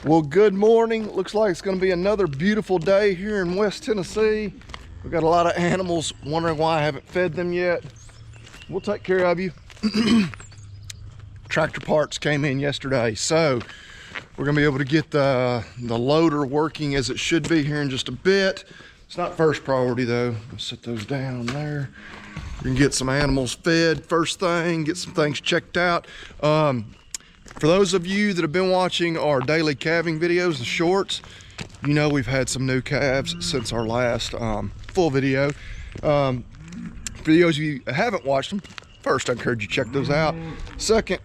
Well, good morning. Looks like it's going to be another beautiful day here in West Tennessee. We've got a lot of animals wondering why I haven't fed them yet. We'll take care of you. Tractor parts came in yesterday, so we're going to be able to get the loader working as it should be here in just a bit. It's not first priority though. I'll set those down there. We can get some animals fed first thing, get some things checked out. For those of you that have been watching our daily calving videos, the shorts, you know we've had some new calves since our last full video. For those of you that haven't watched them, first I encourage you to check those out. Second,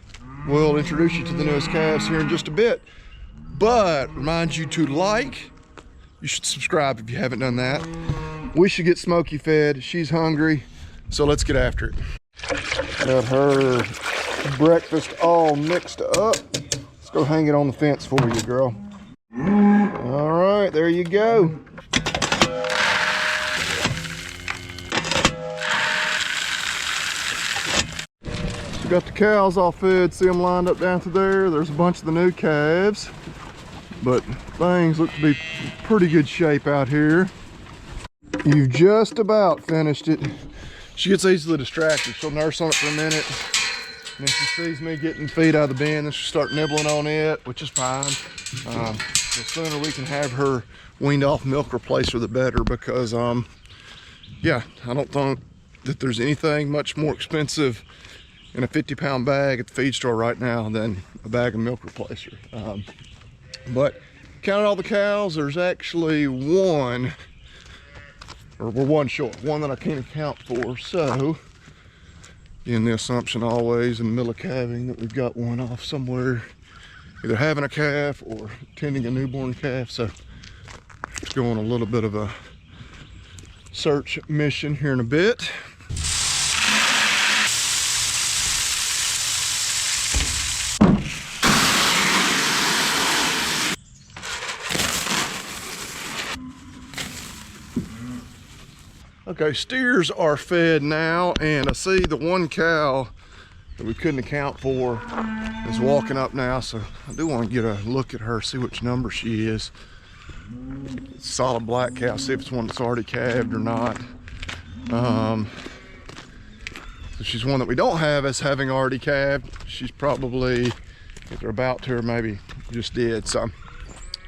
we'll introduce you to the newest calves here in just a bit. But remind you to like, you should subscribe if you haven't done that. We should get Smokey fed, she's hungry, so let's get after it. Got her breakfast all mixed up. Let's go hang it on the fence for you, girl. All right, there you go. We got the cows all fed. See them lined up down to there. There's a bunch of the new calves, but things look to be pretty good shape out here. You've just about finished it. She gets easily distracted. She'll nurse on it for a minute. And then she sees me getting feed out of the bin, then she'll start nibbling on it, which is fine. The sooner we can have her weaned off milk replacer, the better, because yeah, I don't think that there's anything much more expensive in a 50-pound bag at the feed store right now than a bag of milk replacer. But counting all the cows, there's actually one, or we're one short, one that I can't account for. So in the assumption always in the middle of calving that we've got one off somewhere, either having a calf or tending a newborn calf. So let's go on a little bit of a search mission here in a bit. Okay, steers are fed now, and I see the one cow that we couldn't account for is walking up now, so I do want to get a look at her, see which number she is. Solid black cow, see if it's one that's already calved or not. So she's one that we don't have as having already calved. She's probably, if they're about to, or maybe just did. So,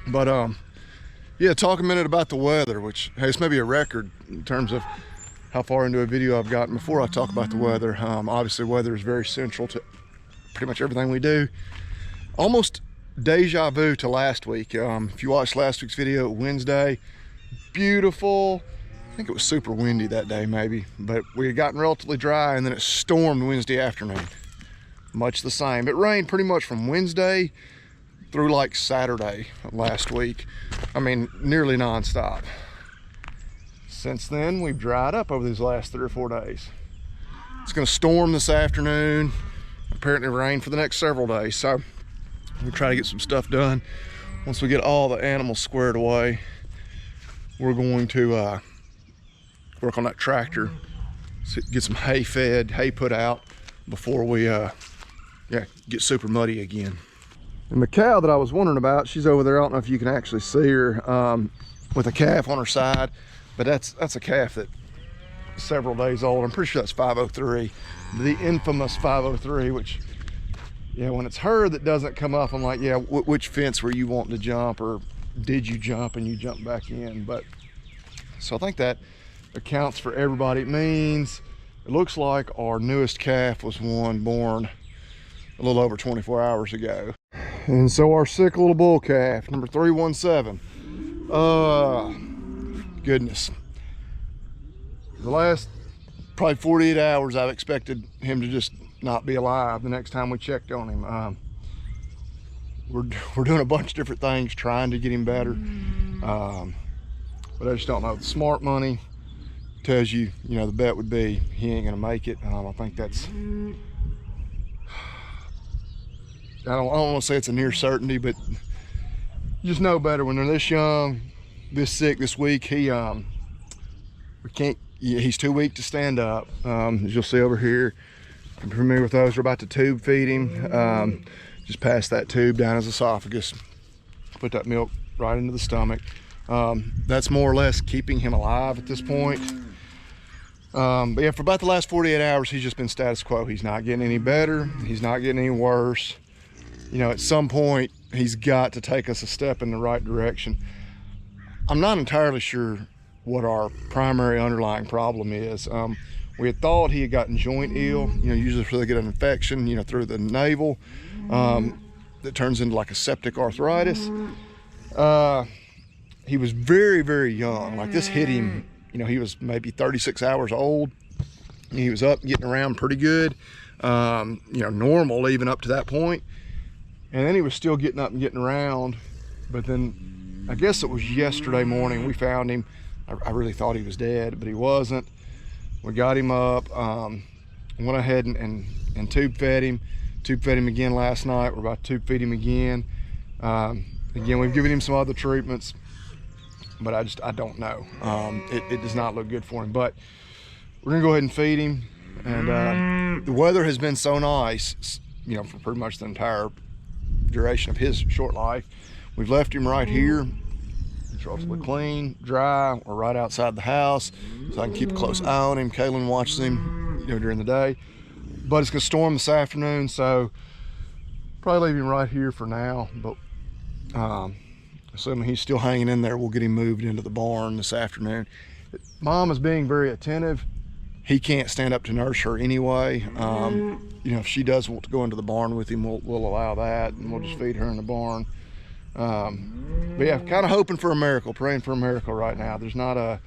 but yeah, talk a minute about the weather, which, hey, it's maybe a record in terms of how far into a video I've gotten before I talk about the weather. Obviously, weather is very central to pretty much everything we do. Almost deja vu to last week. If you watched last week's video, Wednesday, beautiful. I think it was super windy that day maybe, but we had gotten relatively dry, and then it stormed Wednesday afternoon. Much the same. It rained pretty much from Wednesday through like Saturday last week. I mean, nearly nonstop. Since then, we've dried up over these last 3 or 4 days. It's gonna storm this afternoon, apparently rain for the next several days. So we'll try to get some stuff done. Once we get all the animals squared away, we're going to work on that tractor, get some hay fed, hay put out before we get super muddy again. And the cow that I was wondering about, she's over there. I don't know if you can actually see her with a calf on her side, but that's a calf that's several days old. I'm pretty sure that's 503, the infamous 503, which, yeah, when it's her that doesn't come up, I'm like, yeah, which fence were you wanting to jump, or did you jump and you jump back in? But so I think that accounts for everybody. It means it looks like our newest calf was one born a little over 24 hours ago. And so our sick little bull calf, number 317. Goodness. The last probably 48 hours, I've expected him to just not be alive the next time we checked on him. We're doing a bunch of different things trying to get him better. But I just don't know. The smart money tells you, you know, the bet would be he ain't gonna make it. I think that's, I don't want to say it's a near certainty, but you just know better when they're this young, this sick, this weak. He's too weak to stand up. As you'll see over here, if you're familiar with those, we're about to tube feed him. Just pass that tube down his esophagus. put that milk right into the stomach. That's more or less keeping him alive at this point. But yeah, for about the last 48 hours, he's just been status quo. He's not getting any better. He's not getting any worse. You know, at some point, he's got to take us a step in the right direction. I'm not entirely sure what our primary underlying problem is. We had thought he had gotten joint ill. You know, usually if they get an infection, you know, through the navel, that turns into like a septic arthritis. He was very, very young. Like this hit him, you know, he was maybe 36 hours old. He was up getting around pretty good, you know, normal even up to that point. And then he was still getting up and getting around. But then I guess it was yesterday morning we found him. I really thought he was dead, but he wasn't. We got him up, went ahead and tube fed him. Tube fed him again last night. We're about to tube feed him again. Again, we've given him some other treatments, but I don't know. It does not look good for him, but we're gonna go ahead and feed him. And the weather has been so nice, you know, for pretty much the entire duration of his short life. We've left him right here. It's relatively clean, dry. We're right outside the house, so I can keep a close eye on him. Kaylin watches him, you know, during the day. But it's gonna storm this afternoon, so probably leave him right here for now. But assuming he's still hanging in there, we'll get him moved into the barn this afternoon. Mom is being very attentive. He can't stand up to nurse her anyway. You know, if she does want to go into the barn with him, we'll allow that, and we'll just feed her in the barn. But yeah, kind of hoping for a miracle, praying for a miracle right now. There's not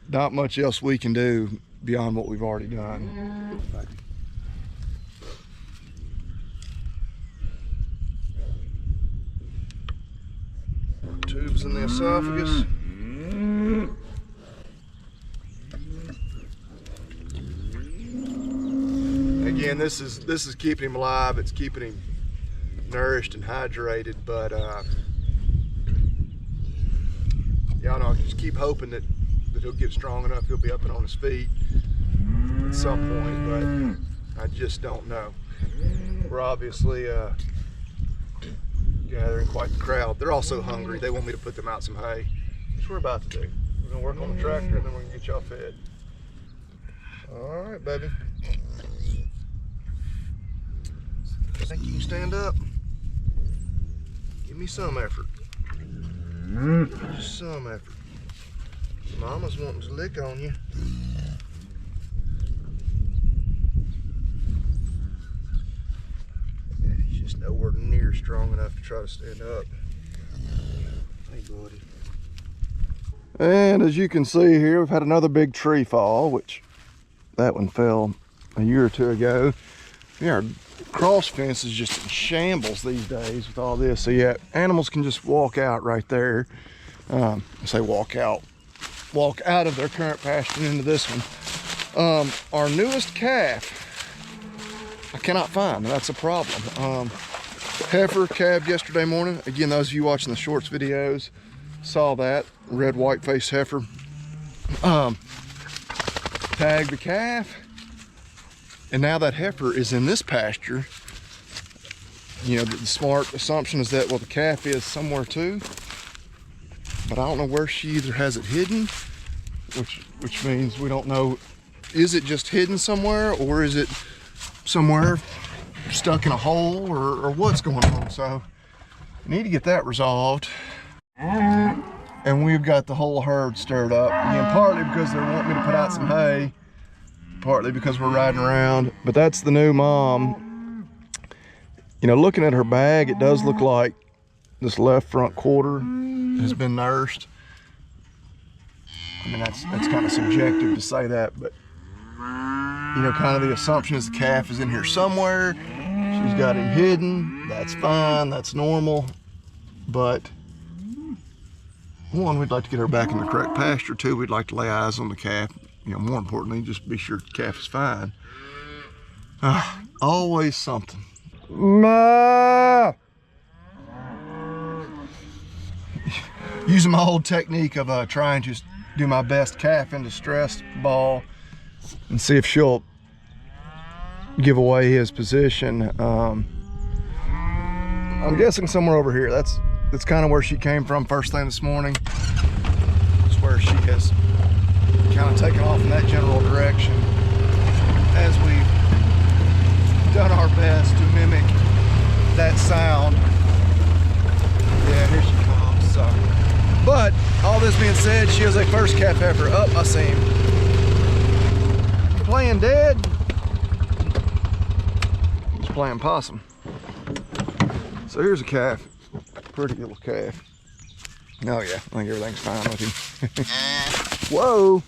much else we can do beyond what we've already done. Tubes in the esophagus. Again, this is keeping him alive. It's keeping him nourished and hydrated, but y'all know, I just keep hoping that he'll get strong enough, he'll be up and on his feet at some point, but I just don't know. We're obviously gathering quite the crowd. They're also hungry. They want me to put them out some hay, which we're about to do. We're gonna work on the tractor and then we're gonna get y'all fed. All right, baby. I think you can stand up. Give me some effort. Just some effort. Mama's wanting to lick on you. He's just nowhere near strong enough to try to stand up. Hey, buddy. And as you can see here, we've had another big tree fall, which that one fell a year or two ago. Yeah, our cross fence is just in shambles these days with all this. So yeah, animals can just walk out right there. I say walk out of their current pasture into this one. Our newest calf, I cannot find. That's a problem. Heifer calved yesterday morning. Again, those of you watching the shorts videos saw that red white faced heifer. Tagged the calf. And now that heifer is in this pasture. You know, the smart assumption is that, well, the calf is somewhere too. But I don't know where she either has it hidden, which means we don't know, is it just hidden somewhere, or is it somewhere stuck in a hole, or what's going on? So we need to get that resolved. And we've got the whole herd stirred up. Again, partly because they want me to put out some hay, partly because we're riding around, but that's the new mom. You know, looking at her bag, it does look like this left front quarter has been nursed. I mean, that's kind of subjective to say that, but you know, kind of the assumption is the calf is in here somewhere. She's got him hidden. That's fine, that's normal. But one, we'd like to get her back in the correct pasture. Two, we'd like to lay eyes on the calf. You know, more importantly, just be sure the calf is fine. Always something. Ma! Using my old technique of trying to do my best calf in distress ball and see if she'll give away his position. I'm guessing somewhere over here. That's kind of where she came from first thing this morning. It's where she has kind of taken off in that general direction as we've done our best to mimic that sound. Yeah, here she comes. So, but all this being said, she is a first calf heifer. Up, I see him. Playing dead. He's playing possum. So here's a calf. Pretty little calf. Oh yeah, I think everything's fine with him. Whoa.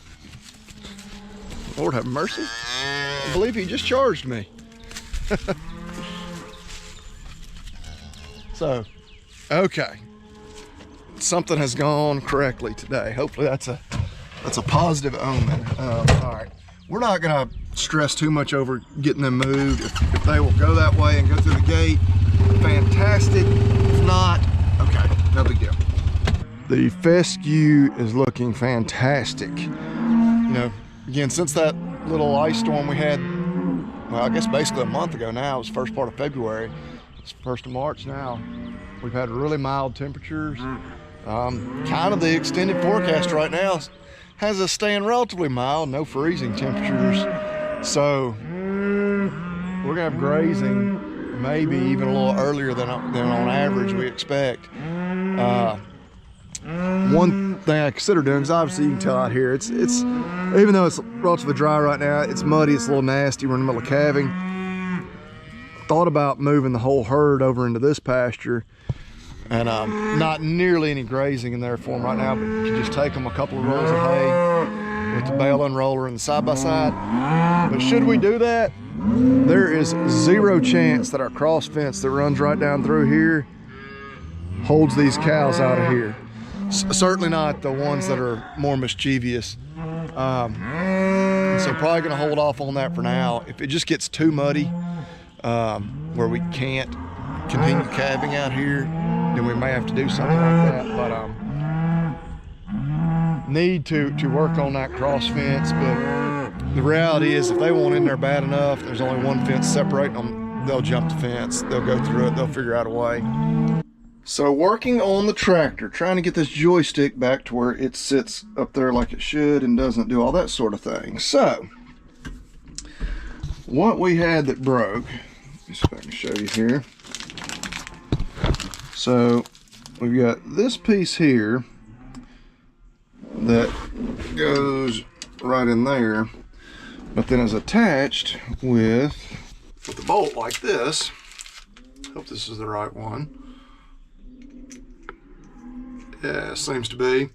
Lord have mercy. I believe he just charged me. So, okay. Something has gone correctly today. Hopefully that's a positive omen. All right. We're not gonna stress too much over getting them moved. If they will go that way and go through the gate, fantastic. If not, okay, no big deal. The fescue is looking fantastic. You know, again, since that little ice storm we had, well, I guess basically a month ago now, it was first part of February, it's 1st of March now, we've had really mild temperatures. Kind of the extended forecast right now has us staying relatively mild, no freezing temperatures. So we're gonna have grazing maybe even a little earlier than on average we expect. One thing I consider doing is obviously you can tell out here, it's even though it's relatively dry right now, it's muddy, it's a little nasty, we're in the middle of calving. Thought about moving the whole herd over into this pasture, and not nearly any grazing in there for them right now, but you can just take them a couple of rolls of hay with the bale unroller and the side-by-side. But should we do that, there is zero chance that our cross fence that runs right down through here holds these cows out of here. Certainly not the ones that are more mischievous. So probably gonna hold off on that for now. If it just gets too muddy, where we can't continue calving out here, then we may have to do something like that. But need to work on that cross fence. But the reality is, if they want in there bad enough, there's only one fence separating them, they'll jump the fence, they'll go through it, they'll figure out a way. So working on the tractor, trying to get this joystick back to where it sits up there like it should and doesn't do all that sort of thing. So what we had that broke, let me see if I can show you here. So we've got this piece here that goes right in there, but then is attached with a bolt like this. Hope this is the right one. Yeah, seems to be.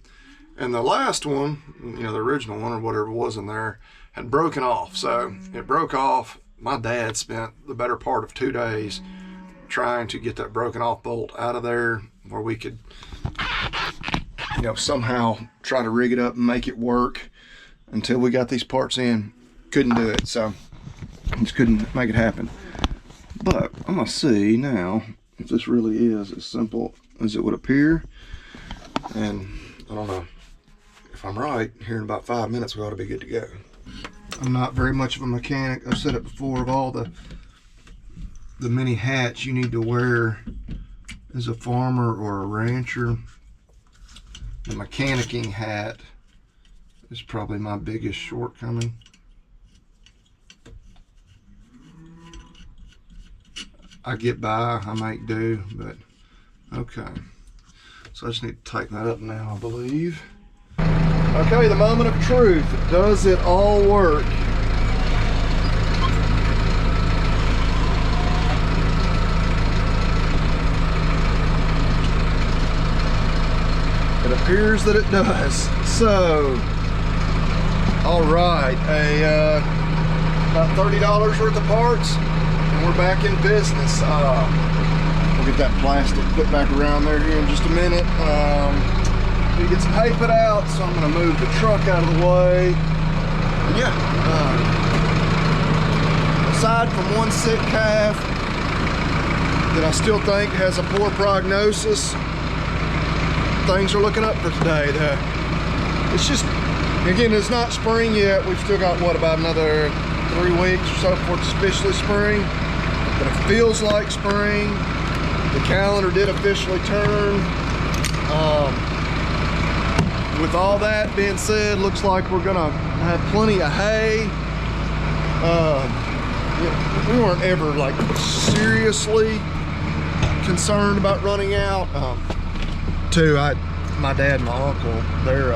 And the last one, you know, the original one or whatever was in there, had broken off. So it broke off. My dad spent the better part of 2 days trying to get that broken off bolt out of there where we could, you know, somehow try to rig it up and make it work until we got these parts in. Couldn't do it, so just couldn't make it happen. But I'm gonna see now if this really is as simple as it would appear. And I don't know, if I'm right, here in about 5 minutes we ought to be good to go. I'm not very much of a mechanic. I've said it before, of all the many hats you need to wear as a farmer or a rancher, the mechanicking hat is probably my biggest shortcoming. I get by, I make do, but okay. So I just need to tighten that up now, I believe. Okay, the moment of truth. Does it all work? It appears that it does. So, all right, about $30 worth of parts, and we're back in business. We'll get that plastic put back around there here in just a minute. We get some hay put out, so I'm going to move the truck out of the way. And yeah, aside from one sick calf that I still think has a poor prognosis, things are looking up for today. It's just, again, it's not spring yet. We've still got, what, about another 3 weeks or so before it's officially spring. But it feels like spring. The calendar did officially turn. With all that being said, looks like we're gonna have plenty of hay. We weren't ever like seriously concerned about running out. My dad and my uncle, they're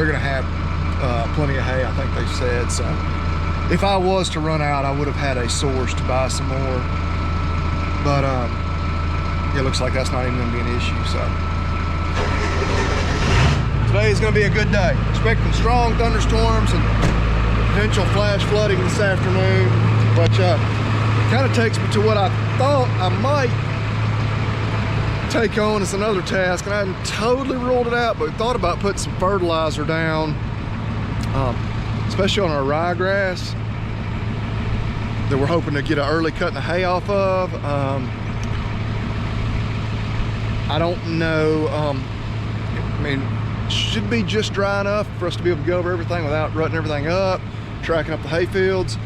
gonna have plenty of hay, I think they said. So if I was to run out, I would have had a source to buy some more. But it looks like that's not even gonna be an issue. So today is gonna be a good day. Expecting strong thunderstorms and potential flash flooding this afternoon. But kind of takes me to what I thought I might take on as another task, and I hadn't totally ruled it out, but thought about putting some fertilizer down, especially on our ryegrass that we're hoping to get an early cutting the hay off of. I don't know. I mean, should be just dry enough for us to be able to go over everything without rutting everything up, tracking up the hay fields.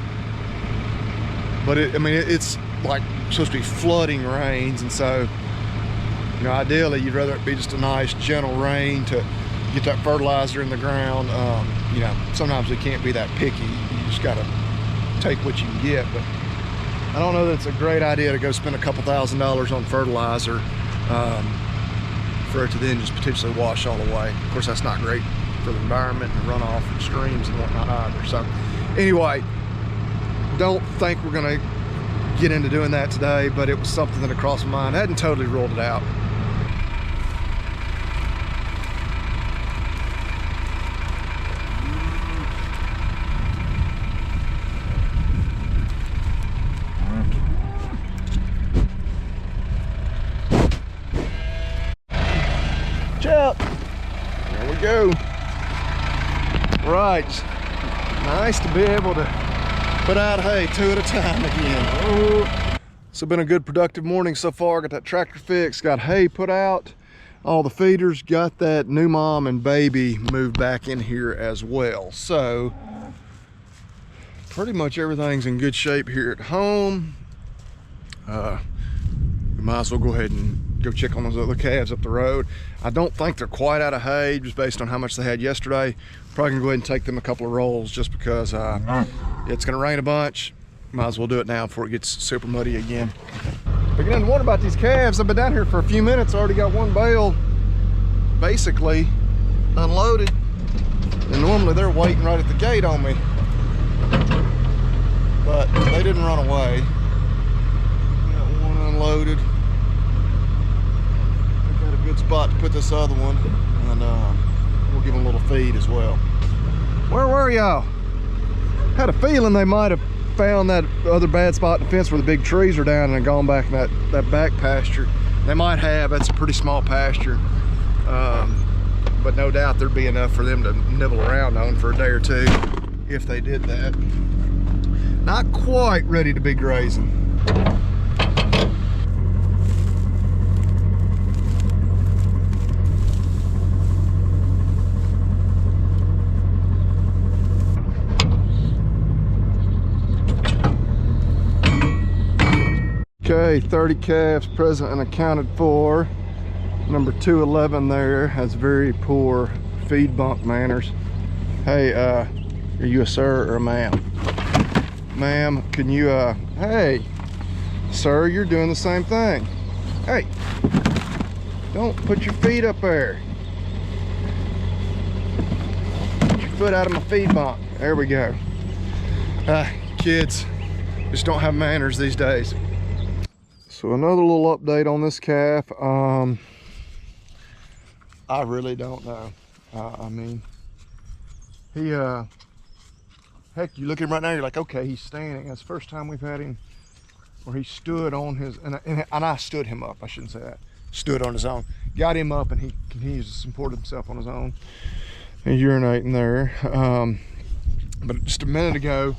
But it's like supposed to be flooding rains, and so, you know, ideally you'd rather it be just a nice gentle rain to get that fertilizer in the ground. You know, sometimes we can't be that picky. You just gotta take what you can get. But I don't know that it's a great idea to go spend a couple $1,000s on fertilizer for it to then just potentially wash all away. Of course, that's not great for the environment and runoff from streams and whatnot either. So anyway, don't think we're gonna get into doing that today, but it was something that crossed my mind. I hadn't totally ruled it out. Chip, there we go. Right, nice to be able to put out hay 2 at a time again. So been a good productive morning so far. Got that tractor fixed, got hay put out, all the feeders, got that new mom and baby moved back in here as well. So pretty much everything's in good shape here at home. We might as well go ahead and go check on those other calves up the road. I don't think they're quite out of hay, just based on how much they had yesterday. Probably gonna go ahead and take them a couple of rolls, just because it's gonna rain a bunch. Might as well do it now before it gets super muddy again. Beginning to wonder about these calves. I've been down here for a few minutes. I already got one bale basically unloaded, and normally they're waiting right at the gate on me, but they didn't run away. Got one unloaded. I've got a good spot to put this other one, and we'll give them a little feed as well. Where were y'all? Had a feeling they might have found that other bad spot in the fence where the big trees are down and gone back in that back pasture. They might have. That's a pretty small pasture, but no doubt there'd be enough for them to nibble around on for a day or two if they did that. Not quite ready to be grazing. Okay, 30 calves present and accounted for. Number 211 there has very poor feed bunk manners. Hey, are you a sir or a ma'am? Ma'am, can you, hey, sir, you're doing the same thing. Hey, don't put your feet up there. Get your foot out of my feed bunk. There we go. Kids just don't have manners these days. So another little update on this calf. I really don't know. I mean, he, heck, you look at him right now, you're like, okay, he's standing. That's the first time we've had him where he stood on his, and I stood him up, I shouldn't say that. Stood on his own. Got him up, and he continues to support himself on his own. He's urinating there. But just a minute ago,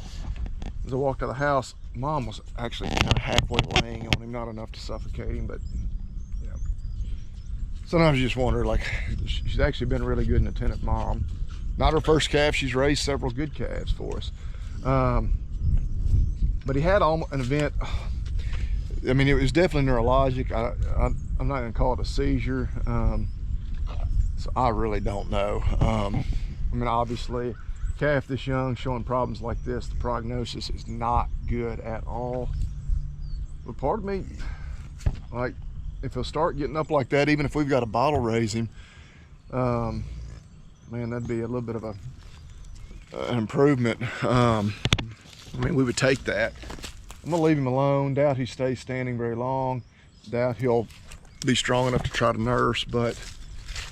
as I walked out of the house, Mom was actually kind of halfway laying on him, not enough to suffocate him, but you know, sometimes you just wonder, like, she's actually been a really good and attentive mom. Not her first calf, she's raised several good calves for us. But he had an event. I mean, it was definitely neurologic. I'm not gonna call it a seizure. So I really don't know. I mean, obviously, calf this young showing problems like this, the prognosis is not good at all. But part of me, like, if he'll start getting up like that, even if we've got a bottle raise him, man, that'd be a little bit of an improvement. I mean, we would take that. I'm gonna leave him alone. Doubt he stays standing very long. Doubt he'll be strong enough to try to nurse, but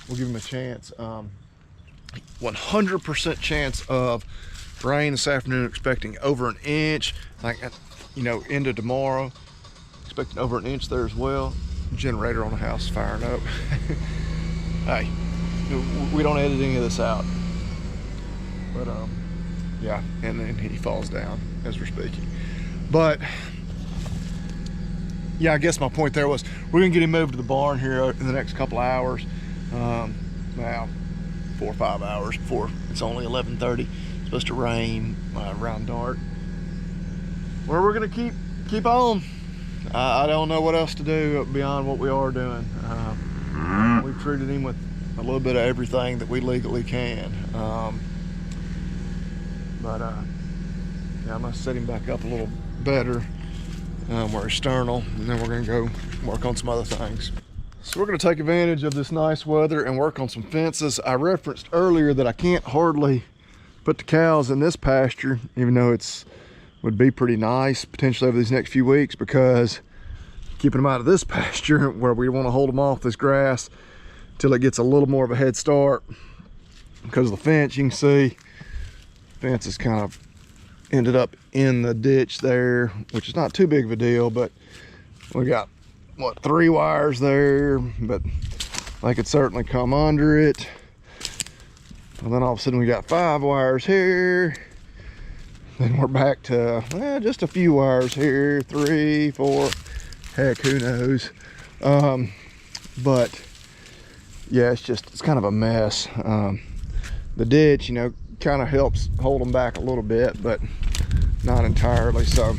we'll give him a chance. 100% chance of rain this afternoon, expecting over an inch, like, you know, into tomorrow. Expecting over an inch there as well. Generator on the house is firing up. Hey, we don't edit any of this out. But yeah, and then he falls down as we're speaking. But yeah, I guess my point there was we're gonna get him moved to the barn here in the next couple hours. Now 4 or 5 hours before it's only 11:30. It's supposed to rain around dark. Where we're gonna keep on. I don't know what else to do beyond what we are doing. We've treated him with a little bit of everything that we legally can. Yeah, I'm gonna set him back up a little better where he's sternal, and then we're gonna go work on some other things. So we're gonna take advantage of this nice weather and work on some fences. I referenced earlier that I can't hardly put the cows in this pasture, even though it's would be pretty nice potentially over these next few weeks, because keeping them out of this pasture where we want to hold them off this grass till it gets a little more of a head start. Because of the fence, you can see the fence is kind of ended up in the ditch there, which is not too big of a deal, but we got what, 3 wires there, but they could certainly come under it. And then all of a sudden we got 5 wires here. Then we're back to just a few wires here, 3, 4, heck, who knows. But yeah, it's kind of a mess. The ditch, you know, kind of helps hold them back a little bit, but not entirely. So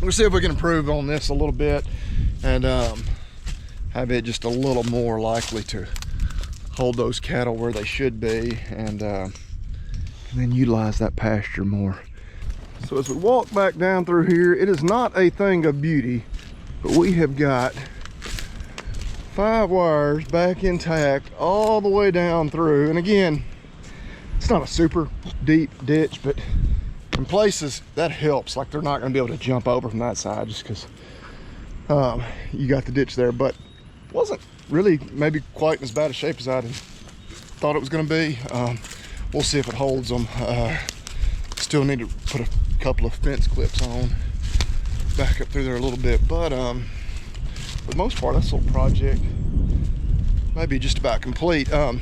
we'll see if we can improve on this a little bit and have it just a little more likely to hold those cattle where they should be, and then utilize that pasture more. So as we walk back down through here, it is not a thing of beauty, but we have got 5 wires back intact all the way down through. And again, it's not a super deep ditch, but in places that helps. Like, they're not going to be able to jump over from that side just because you got the ditch there. But it wasn't really maybe quite in as bad a shape as I thought it was going to be. We'll see if it holds them. Still need to put a couple of fence clips on, back up through there a little bit, but for the most part, this little project may be just about complete. I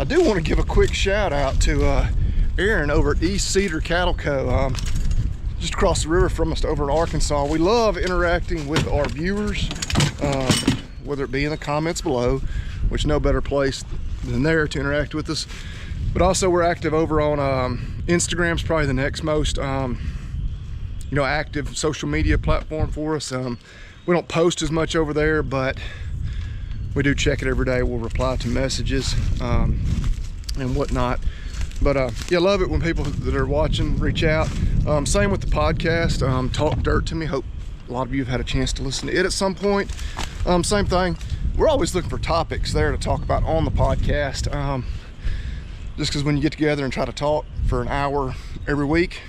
do want to give a quick shout out to Aaron over at East Cedar Cattle Co. Just across the river from us over in Arkansas. We love interacting with our viewers, whether it be in the comments below, which no better place than there to interact with us. But also we're active over on Instagram's probably the next most active social media platform for us. We don't post as much over there, but we do check it every day. We'll reply to messages and whatnot. But yeah, love it when people that are watching reach out. Same with the podcast, Talk Dirt to Me. Hope a lot of you have had a chance to listen to it at some point. Same thing. We're always looking for topics there to talk about on the podcast. Just because when you get together and try to talk for an hour every week,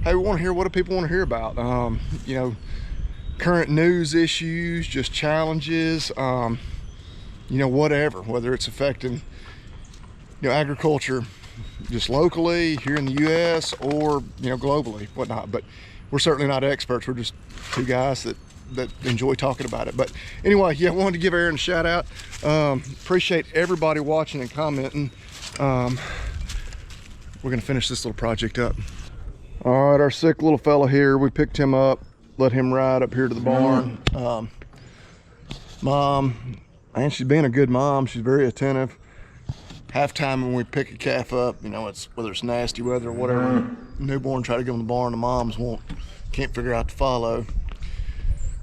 hey, we want to hear, what do people want to hear about? Current news issues, just challenges, whatever, whether it's affecting, agriculture just locally here in the US or, globally, whatnot. But we're certainly not experts. We're just 2 guys that enjoy talking about it. But anyway, yeah, I wanted to give Aaron a shout out. Appreciate everybody watching and commenting. We're gonna finish this little project up. All right, our sick little fella here, we picked him up, let him ride up here to the barn. Mom, and she's being a good mom. She's very attentive. Halftime when we pick a calf up, it's whether it's nasty weather or whatever, newborn try to go in the barn, the moms can't figure out to follow.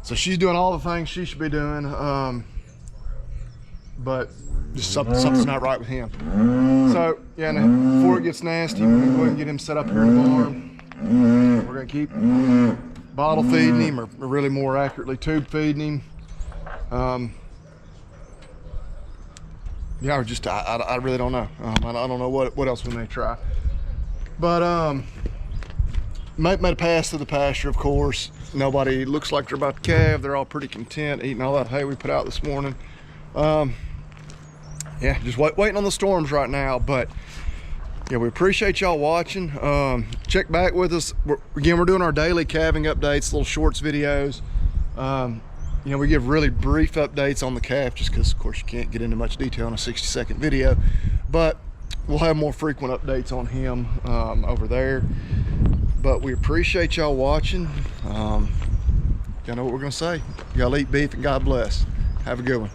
So she's doing all the things she should be doing, but just something's not right with him. So yeah, now, before it gets nasty, we're gonna go ahead and get him set up here in the barn. We're gonna keep bottle feeding him, or really more accurately tube feeding him. Yeah, or just I really don't know. I don't know what else we may try. But made a pass to the pasture, of course. Nobody looks like they're about to calve. They're all pretty content eating all that hay we put out this morning. Yeah, just waiting on the storms right now. But yeah, we appreciate y'all watching. Check back with us. We're doing our daily calving updates, little shorts videos. You know, we give really brief updates on the calf just because, of course, you can't get into much detail in a 60-second video. But we'll have more frequent updates on him over there. But we appreciate y'all watching. Y'all know what we're gonna say. Y'all eat beef and God bless. Have a good one.